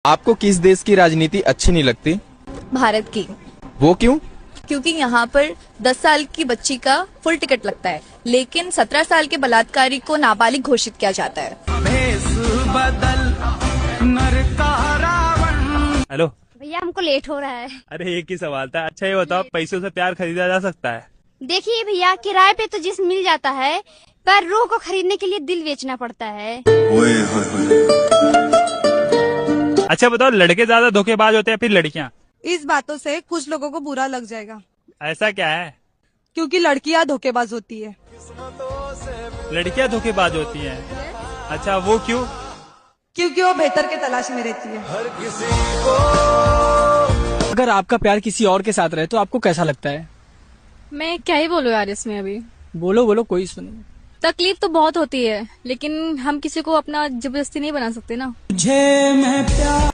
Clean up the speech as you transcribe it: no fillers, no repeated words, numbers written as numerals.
आपको किस देश की राजनीति अच्छी नहीं लगती? भारत की। वो क्यों? क्योंकि यहाँ पर 10 साल की बच्ची का फुल टिकट लगता है, लेकिन 17 साल के बलात्कारी को नाबालिग घोषित किया जाता है। हेलो भैया, हमको लेट हो रहा है। अरे एक ही सवाल था। अच्छा ये बताओ, पैसों से प्यार खरीदा जा सकता है? देखिए भैया, किराए पे तो जिस्म मिल जाता है, पर रूह को खरीदने के लिए दिल बेचना पड़ता है। अच्छा बताओ, लड़के ज्यादा धोखेबाज होते हैं फिर लड़कियां? इस बातों से कुछ लोगों को बुरा लग जाएगा, ऐसा क्या है? क्योंकि लड़कियां धोखेबाज होती है। लड़कियां धोखेबाज होती हैं? अच्छा वो क्यों? क्योंकि वो बेहतर के तलाश में रहती है। अगर आपका प्यार किसी और के साथ रहे तो आपको कैसा लगता है? मैं क्या ही बोलूं यार इसमें अभी। बोलो बोलो, कोई सुनो। तकलीफ तो बहुत होती है, लेकिन हम किसी को अपना जबरदस्ती नहीं बना सकते ना। मुझे मैं प्यार